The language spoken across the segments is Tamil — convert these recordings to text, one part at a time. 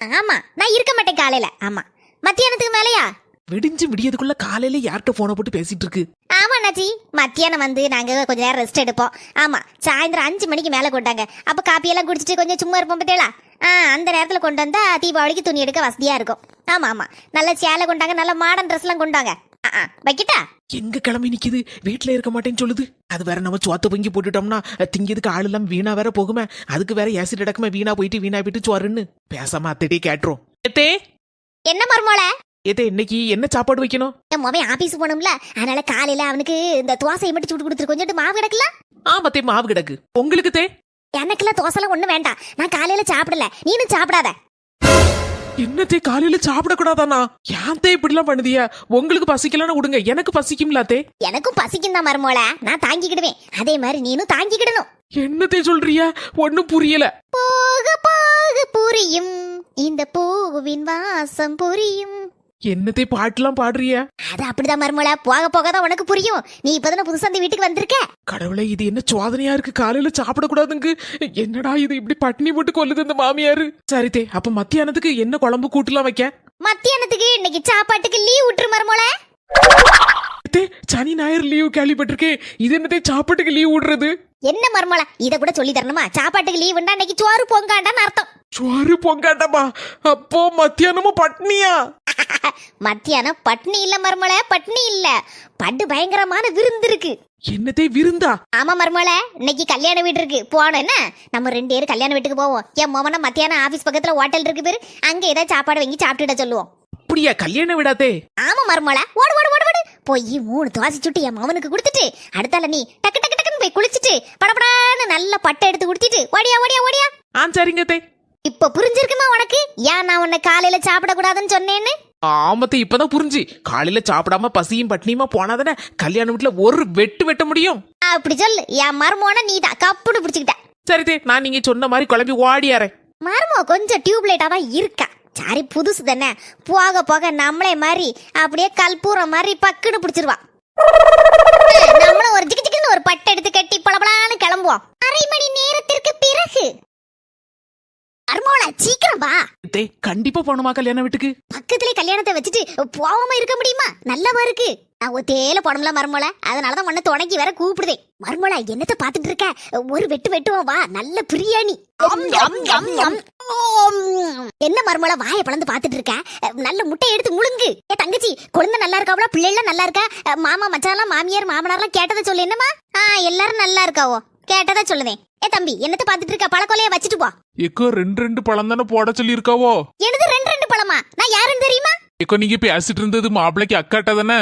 ஆமா, நான் இருக்க மாட்டேன் காலையில. ஆமா, மத்தியானத்துக்கு மேலையா? விடிஞ்சு விடியதுக்குள்ள காலையில யார்கிட்ட போனை போட்டு பேசிட்டு இருக்கு? ஆமா அண்ணாச்சி, மத்தியானம் வந்து நாங்க கொஞ்ச நேரம் ரெஸ்ட் எடுப்போம். ஆமா, சாயந்தரம் 5 மணிக்கு மேல கொண்டாங்க. அப்ப காப்பி எல்லாம் குடிச்சிட்டு கொஞ்சம் சும்மா இருப்போம் பத்தேலா. அந்த நேரத்துல கொண்டு வந்தா தீபாவளிக்கு துணி எடுக்க வசதியா இருக்கும். ஆமா ஆமா, நல்ல சேலை கொண்டாங்க, நல்ல மாடர்ன் ட்ரெஸ் எல்லாம் கொண்டாங்க. வைக்கிட்டா? எங்க கிளம்பி நிக்குது, வீட்டுல இருக்க மாட்டேன்னு சொல்லுது. அது வேற நம்ம சோத்த பொங்கி போட்டுட்டோம்னா திங்கிறதுக்கு ஆள் எல்லாம் வீணா வேற போகுமே. அதுக்கு வேற ஏசிட் அடக்கமே வீணா போயிட்டு சோறுன்னு பேசாம அத்தடியே கேட்டுரும். என்ன மருமோள? ஏதே இன்னைக்கு என்ன சாப்பாடு வைக்கணும்? என் மொபைல் ஆபீஸ் போகணும்ல, அதனால காலையில அவனுக்கு இந்த தோசையை மட்டும் சுட்டு கொடுத்துரு. கொஞ்சம் மாவு கிடக்கல? ஆமத்தே மாவு கிடக்கு. உங்களுக்கு தே? எனக்குலாம் தோசைலாம் ஒண்ணு வேண்டாம், நான் காலையில சாப்பிடல. நீனும் சாப்பிடாத. என்னத்தே காலையில சாப்பிட கூடாதானா? ஏன் தே இப்படி எல்லாம் பண்ணுதியா? உங்களுக்கு பசிக்கலன்னு விடுங்க, எனக்கு பசிக்கும்லாத்தே. எனக்கும் பசிக்கும் தான் மருமோள, நான் தாங்கிக்கிடுவேன். அதே மாதிரி நீனும் தாங்கிக்கிடணும். என்னத்தே சொல்றியா? ஒண்ணும் புரியல. போக போக புரியும், இந்த பூவின் வாசம் புரியும். என்னத்தே பாட்டுலாம் பாடுறிய? அது அப்படிதான் மருமோள, போக போக தான் உனக்கு புரியும். நீ இப்பதானே புதுசா அந்த வீட்டுக்கு வந்திருக்க. கடவுளே, இது என்ன சோதனையா இருக்கு? காலையில சாப்பிட கூடாதுங்க. என்னடா இது இப்படி பட்டினி போட்டு கொல்லுது இந்த மாமியாரு. சரிதே, அப்ப மத்தியானத்துக்கு என்ன குழம்பு கூட்டுலாம் வைக்க? மத்தியானத்துக்கு இன்னைக்கு சாப்பாட்டுக்கு லீவ் விட்டுரு மருமோள. சனி ஞாயிறு லீவ் கேள்விப்பட்டிருக்கேன். இது என்னதே சாப்பாட்டுக்கு லீவ் விடுறது? என்ன மருமோள, இத கூட சொல்லி தரணுமா? சாப்பாட்டுக்கு லீவுண்டா இன்னைக்கு சோறு பொங்காண்டான்னு அர்த்தம். சோறு பொங்காட்டமா? அப்போ மத்தியானமும் பட்னியா? மத்தியானம் பட்னி இல்ல மருமோள, பட்னி இல்ல, பட்டு பயங்கரமான விருந்து இருக்கு. என்னதே விருந்தா? ஆமா மருமோள, இன்னைக்கு கல்யாண வீடு இருக்கு. போனோம் என்ன, நம்ம 2 பேரும் கல்யாண வீட்டுக்கு போவோம். என் மோமன மத்தியானம் ஆபீஸ் பக்கத்துல ஹோட்டல் இருக்கு பேரு, அங்க ஏதாவது சாப்பாடு வாங்கி சாப்பிட்டுட சொல்லுவோம். அப்படியா? கல்யாண விடாதே? ஆமா மருமோள, ஓடு ஓடு ஓடு ஓடு போய் 3 தோசை சுட்டு என் மவனுக்கு கொடுத்துட்டு, அடுத்தால நீ டக்கு டக்கு டக்குன்னு போய் குளிச்சுட்டு படபடான்னு நல்ல பட்டை எடுத்து குடுத்திட்டு ஓடியா ஓடியா ஓடியா. சரிங்க தே. இப்ப புரிஞ்சிருக்குமா உனக்கு ஏன் நான் உன்னை காலையில சாப்பிட கூடாதுன்னு சொன்னேன்னு? ஆமத்தை இப்பதான் புரிஞ்சு. காலையில சாப்பிடாம பசியும் பட்னியுமா போனாதானே கல்யாண வீட்டுல ஒரு வெட்டு வெட்ட முடியும். அப்படி சொல்லு. என் மருமோன நீதான் கப்புன்னு பிடிச்சுக்கிட்ட. சரிதே, நான் நீங்க சொன்ன மாதிரி குழம்பி ஓடியாரேன். மருமோ கொஞ்சம் டியூப்லைட்டா தான் இருக்கா. சாரி, புதுசு தானே, போக போக நம்மளே மாதிரி அப்படியே கல்பூரம் மாதிரி பக்குன்னு பிடிச்சிருவா. நம்மளும் ஒரு ஜிக்கு ஜிக்குன்னு ஒரு பட்டை எடுத்து கட்டி பளபளான்னு கிளம்புவோம். 1/2 மணி நேரத்திற்கு பிறகு. மருமோள சீக்கிரம் வா. கண்டிப்பா போணுமா கல்யாண வீட்டுக்கு? பக்கத்திலே கல்யாணத்தை வச்சுட்டு போகாம இருக்க முடியுமா? நல்லவா இருக்கு. நான் ஒத்தேல போனோம்ல மருமோள, அதனாலதான் உன்னை தொடங்கி வேற கூப்பிடுதேன். மருமோள என்னத்த பாத்துட்டு இருக்க? ஒரு வெட்டு வெட்டுவோம் வா, நல்ல பிரியாணி. என்ன மருமோள வாயை பழந்து பாத்துட்டு இருக்க? நல்ல முட்டை எடுத்து முழுங்கு. தங்கச்சி குழந்தை நல்லா இருக்காவளா? பிள்ளைலாம் நல்லா இருக்கா? மாமா மச்சான்லாம் மாமியார் மாமனார்லாம் கேட்டதை சொல்லு. என்னமா? எல்லாரும் நல்லா இருக்காவோ? கேட்டதா சொல்லுதேன். தம்பி என்னத்த பாத்துட்டு இருக்க? பழக்கொலைய வச்சுட்டு போ. எக்கோ 2 பழம் தானே போட சொல்லி இருக்காவோ? எனது 2 பழமா? நான் யாருன்னு தெரியுமா? எக்கோ நீங்க பேசிட்டு இருந்தது மாப்பிளைக்கு அக்காட்ட தானே?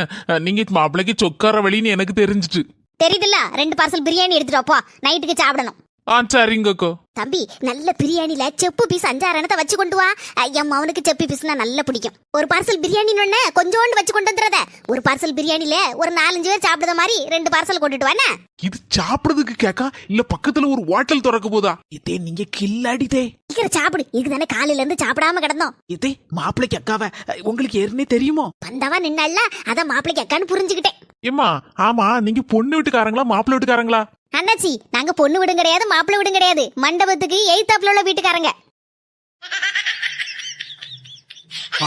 நீங்க மாப்பிளைக்கு சொக்கார வழின்னு எனக்கு தெரிஞ்சிட்டு. தெரியுதுல்ல? 2 பார்சல் பிரியாணி எடுத்துட்டு போ, நைட்டுக்கு சாப்பிடணும். சரிங்கக்கோ. தம்பி நல்ல பிரியாணில செப்பு பீஸ் 5-6 எண்ணத்தை வச்சு கொண்டு வா. என் அவனுக்கு செப்பு பீஸ்னா நல்லா பிடிக்கும். ஒரு பார்சல் பிரியாணி கொஞ்சோண்டு வச்சு கொண்டு வந்துறத. ஒரு பார்சல் பிரியாணில ஒரு 4-5 பேர் சாப்பிடுற மாதிரி 2 பார்சல் கொண்டுட்டு வானே. இது சாப்பிடுறதுக்கு கேக்கா இல்ல பக்கத்துல ஒரு ஹோட்டல் திறக்க போதா? இதே நீங்க கில்லாடிதே. சீக்கிரம் சாப்பிடு. இதுதானே காலையில இருந்து சாப்பிடாம கிடந்தோம். இதே மாப்பிளைக்கு அக்காவ உங்களுக்கு ஏற்கனவே தெரியுமோ? வந்தவா நின்னால அதான் மாப்பிளைக்கு அக்கான்னு புரிஞ்சுக்கிட்டேன். ஏமா ஆமா, நீங்க பொண்ணு வீட்டுக்காரங்களா மாப்பிள்ளை வீட்டுக்காரங்களா? அண்ணாச்சி நாங்க பொண்ணு வீடும் கிடையாது மாப்பிள்ளை வீடும் கிடையாது, மண்டபத்துக்கு எய்தாப்புல உள்ள வீட்டுக்காரங்க.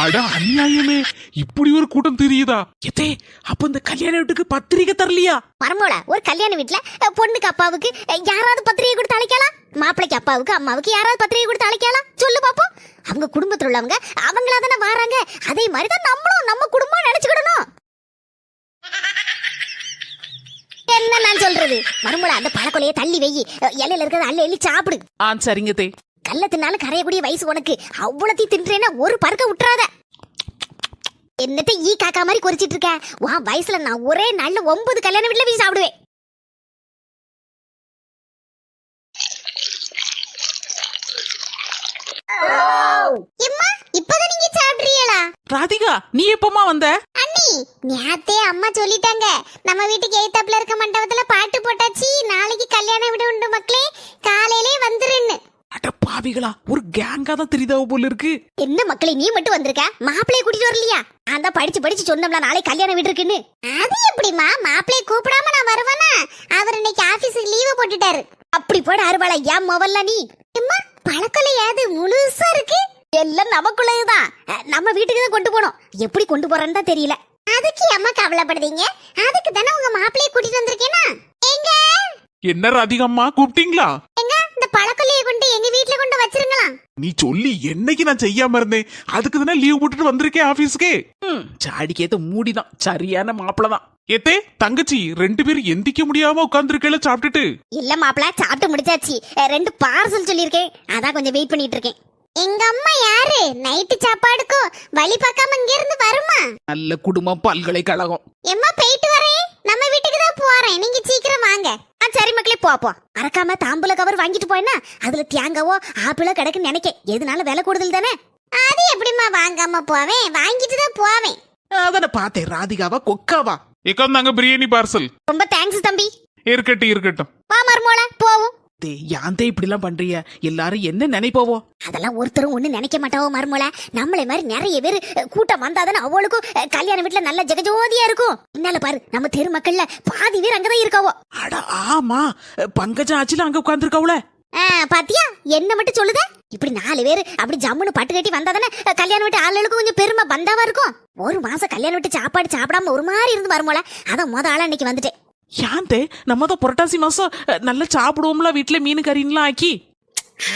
அட அநியாயமே, இப்படி ஒரு கூட்டம் தெரியுதா? எதே அப்ப இந்த கல்யாண வீட்டுக்கு பத்திரிக்கை தரலையா? மரமோல ஒரு கல்யாண வீட்டுல பொண்ணுக்கு அப்பாவுக்கு யாராவது பத்திரிகை கொடுத்து அழைக்கலாம்? மாப்பிளைக்கு அப்பாவுக்கு அம்மாவுக்கு யாராவது பத்திரிகை கொடுத்து அழைக்கலாம்? சொல்லு பாப்போம். அவங்க குடும்பத்துல உள்ளவங்க அவங்களா தானே வராங்க. அதே மாதிரிதான் நம்மளும் நம்ம குடும்பம் நினைச்சுக்கிடணும். என்ன நான் சொல்றது? மருமோள அந்த பழக்கொலையை தள்ளி வெயி, இலையில இருக்கிறத அள்ளி அள்ளி சாப்பிடு. சரிங்க தே. கல்ல தின்னாலும் கரையக்கூடிய வயசு உனக்கு. அவ்வளத்தையும் தின்றேன்னா ஒரு பருக்க விட்டுறாத. என்னத்த ஈ காக்கா மாதிரி குறிச்சிட்டு இருக்க? வா, வயசுல நான் ஒரே நாள்ல 9 கல்யாண வீட்டுல போய் சாப்பிடுவேன். இப்பதான் நீங்க சாப்பிடுறீங்களா? ராதிகா நீ எப்பமா வந்த? அண்ணி நேத்தே அம்மா சொல்லிட்டாங்க, நம்ம வீட்டுக்கு எய்தாப்புல இருக்க மண்டபத்துல பாட்டு போட்டாச்சு, நாளைக்கு கல்யாண வீடு உண்டு மக்களே, காலையிலே வந்துருன்னு. அட பாவிகளா, ஒரு கேங்கா தான் தெரியுதா போல இருக்கு. என்ன மக்களே நீ மட்டும் வந்திருக்க? மாப்பிளைய கூட்டிட்டு வரலையா? நான் தான் படிச்சு சொன்னோம்ல நாளைக்கு கல்யாண வீடு இருக்குன்னு. அது எப்படிமா மாப்பிளைய கூப்பிடாம நான் வருவேனா? அவர் இன்னைக்கு ஆபீஸுக்கு லீவு போட்டுட்டாரு. அப்படி போட அருவாளா ஏன் மொவல்ல நீ? அம்மா பழக்கொலை ஏது முழுசா இருக்கு? எல்லாம் நமக்குள்ளதுதான். நம்ம வீட்டுக்கு தான் கொண்டு போனோம். எப்படி கொண்டு போறேன்னு தான் தெரியல. அதுக்கு அம்மா கவலைப்படுறீங்க? அதுக்கு தானே உங்க மாப்பிள்ளைய கூட்டிட்டு வந்திருக்கேனா. எங்க என்ன ராதிகம்மா கூப்பிட்டீங்களா? எங்க இந்த பழக்கொல்லியை கொண்டு எங்க வீட்ல கொண்டு வச்சிருங்களா? நீ சொல்லி என்னைக்கு நான் செய்யாம இருந்தேன். அதுக்கு தானே லீவ் போட்டுட்டு வந்திருக்கேன் ஆபீஸ்க்கு. சாடிக்கேத்த மூடிதான், சரியான மாப்பிளதான். ஏத்தே தங்கச்சி 2 பேரும் எந்திக்க முடியாம உட்கார்ந்துருக்கல சாப்பிட்டுட்டு. இல்ல மாப்பிள்ள, சாப்பிட்டு முடிச்சாச்சு. 2 பார்சல் சொல்லியிருக்கேன், அதான் கொஞ்சம் வெயிட் பண்ணிட்டு இருக்கேன். எங்க அம்மா யாரு நைட்டு சாப்பாடுக்கும் வழி பார்க்காம இங்க இருந்து வருமா? நல்ல குடும்பம், பல்கலைக்கழகம். எம்மா போயிட்டு வரேன், நம்ம வீட்டுக்கு தான் போறேன், நீங்க சீக்கிரம் வாங்க. சரி மக்களே, போப்போம். மறக்காம தாம்பூல கவர் வாங்கிட்டு போயினா அதுல தேங்காவோ ஆப்பிளோ கிடக்குன்னு நினைக்க. எதுனால விலை கூடுதல் தானே. அது எப்படிமா வாங்காம போவேன், வாங்கிட்டு தான் போவேன். அதான பார்த்தேன், ராதிகாவா கொக்காவா? இக்கந்தாங்க பிரியாணி பார்சல். ரொம்ப தேங்க்ஸ் தம்பி. இருக்கட்டும். வா மருமோள போவோம். யாந்தே இப்படி எல்லாம் பண்றிய? எல்லாரும் என்ன நினைப்போவோ? அதெல்லாம் ஒருத்தரும் ஒண்ணு நினைக்க மாட்டாவோ மருமோள. நம்மளை மாதிரி நிறைய பேர் கூட்டம் வந்தாதானே அவளுக்கும் கல்யாண வீட்டுல நல்ல ஜெகஜோதியா இருக்கும். என்னால பாரு, நம்ம தெரு மக்கள்ல பாதி பேர் அங்கதான் இருக்காவோ. அட ஆமா, பங்கஜம் ஆச்சுல அங்க உட்கார்ந்துருக்காவுல. பாத்தியா, என்ன மட்டும் சொல்லுத? இப்படி 4 பேர் அப்படி ஜம்முன்னு பட்டு கட்டி வந்தாதானே கல்யாண வீட்டு ஆளுகளுக்கும் கொஞ்சம் பெருமை பந்தாவா இருக்கும். ஒரு மாசம் கல்யாண வீட்டு சாப்பாடு சாப்பிடாம ஒரு மாதிரி இருந்து மருமோள. அதான் முத ஆளா இன்னைக்கு வந்துட்டேன். யாந்தே நம்ம தான் புரட்டாசி மாசம் நல்லா சாப்பிடுவோம்ல வீட்டுல, மீன் கறின்லாம் ஆக்கி.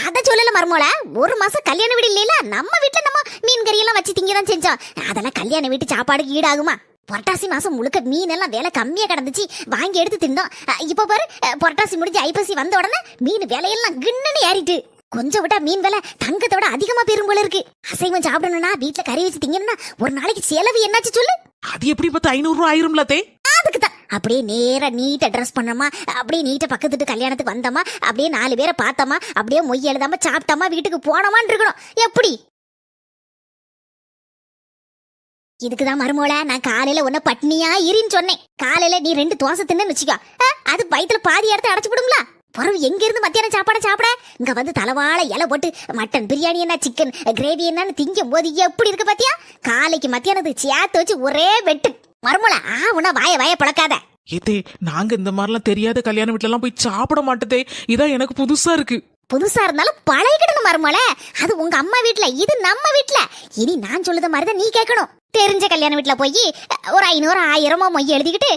அத சொல்லல மருமோள, ஒரு மாசம் கல்யாண வீடு இல்லையில, நம்ம வீட்டுல நம்ம மீன் கறி எல்லாம் வச்சு திங்கதான் செஞ்சோம். அதெல்லாம் கல்யாண வீட்டு சாப்பாடுக்கு ஈடாகுமா? புரட்டாசி மாசம் முழுக்க மீன் எல்லாம் விலை கம்மியா கிடந்துச்சு, வாங்கி எடுத்து தின்னோம். இப்ப பாரு, புரட்டாசி முடிஞ்சு ஐப்பசி வந்த உடனே மீன் விலையெல்லாம் கிண்ணுன்னு ஏறிட்டு. கொஞ்சம் விட்டா மீன் விலை தங்கத்தோட அதிகமா பெரும் போல இருக்கு. அசைவம் சாப்பிடணும்னா வீட்டுல கறி வச்சு திங்கணும்னா ஒரு நாளைக்கு செலவு என்னாச்சு சொல்லு. அது எப்படி 500 ரூபா ஆயிரும்ல தே? அதுக்குதான் அப்படியே நேரா நீட்டா ட்ரெஸ் பண்ணோமா, அப்படியே நீட்டா பக்கத்துட்டு கல்யாணத்துக்கு வந்தோமா, அப்படியே 4 பேரை பார்த்தோமா, அப்படியே மொய் எழுதாம சாப்பிட்டோமா, வீட்டுக்கு போனோமான்னு இருக்கணும். எப்படி? இதுக்குதான் மருமோள நான் காலையில உன்ன பட்னியா இருன்னு சொன்னேன். காலையில நீ 2 தோசை தின்னு வச்சுக்கோ, அது வயித்துல பாதி இடத்த அடைச்சு விடுங்களா. பரவு எங்க இருந்து மத்தியானம் சாப்பாட சாப்பிட இங்க வந்து தலவாழ இலை போட்டு மட்டன் பிரியாணி என்ன சிக்கன் கிரேவி என்னன்னு திங்கும் போது எப்படி இருக்கு பாத்தியா? காலைக்கு மத்தியானத்துக்கு சேர்த்து வச்சு ஒரே வெட்டு. மருமோள உன வாய பழக்காத. ஏதே, நாங்க இந்த மாதிரிலாம் தெரியாத கல்யாண வீட்டுல எல்லாம் போய் சாப்பிட மாட்டதே. இதான் எனக்கு புதுசா இருக்கு. புதுசா இருந்தாலும் பழகிடணும் மருமோள. அது உங்க அம்மா வீட்டுல, இது நம்ம வீட்டுல. இனி நான் சொல்லுத மாதிரிதான் நீ கேட்கணும். தெரிஞ்ச கல்யாண வீட்டுல போய் ஒரு 500 1000 மொய் எழுதிக்கிட்டு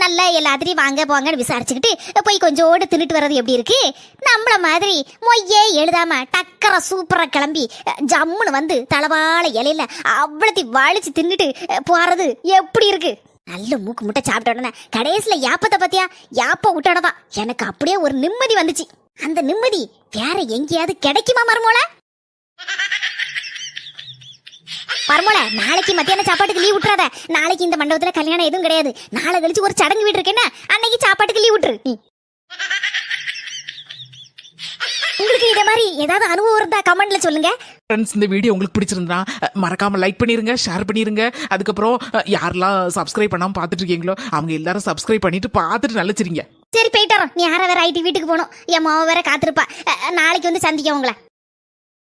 நல்லா எல்லாத்திலையும் வாங்க போங்கன்னு விசாரிச்சுக்கிட்டு போய் கொஞ்சோடு தின்னுட்டு வர்றது எப்படி இருக்கு? நம்மள மாதிரி மொய்யே எழுதாம டக்கர சூப்பரா கிளம்பி ஜம்முன்னு வந்து தலவாழ இலையில அவ்வளத்தி வலிச்சு தின்னுட்டு போறது எப்படி இருக்கு? நல்ல மூக்கு முட்டை சாப்பிட்ட உடனே கடைசியில யாப்பத்தை பத்தியா, யாப்ப விட்டோடதான் எனக்கு அப்படியே ஒரு நிம்மதி வந்துச்சு. அந்த நிம்மதி வேற எங்கேயாவது கிடைக்குமா மருமோள? மருமோள, நாளைக்கு மத்தியான சாப்பாட்டுக்கு லீவ் விட்டுறாத. நாளைக்கு இந்த மண்டபத்துல கல்யாணம் எதுவும் கிடையாது. நாளை கழிச்சு ஒரு சடங்கு வீடு இருக்குன்னா அன்னைக்கு சாப்பாட்டுக்கு லீவ் விட்டுரு. உங்களுக்கு இதே மாதிரி ஏதாவது அனுபவம் இருந்தா கமெண்ட்ல சொல்லுங்க. ஃப்ரெண்ட்ஸ், இந்த வீடியோ உங்களுக்கு பிடிச்சிருந்தா மறக்காம லைக் பண்ணிருங்க, ஷேர் பண்ணிருங்க. அதுக்கப்புறம் யாரெல்லாம் சப்ஸ்கிரைப் பண்ணாம பாத்துட்டு இருக்கீங்களோ அவங்க எல்லாரும் சப்ஸ்கிரைப் பண்ணிட்டு பாத்துட்டு நல்லச்சிருங்க. சரி போயிட்டு வரோம். நீ யார வேற ஐடி வீட்டுக்கு போகணும், என் மாவ வேற காத்திருப்பா. நாளைக்கு வந்து சந்திக்க உங்களை.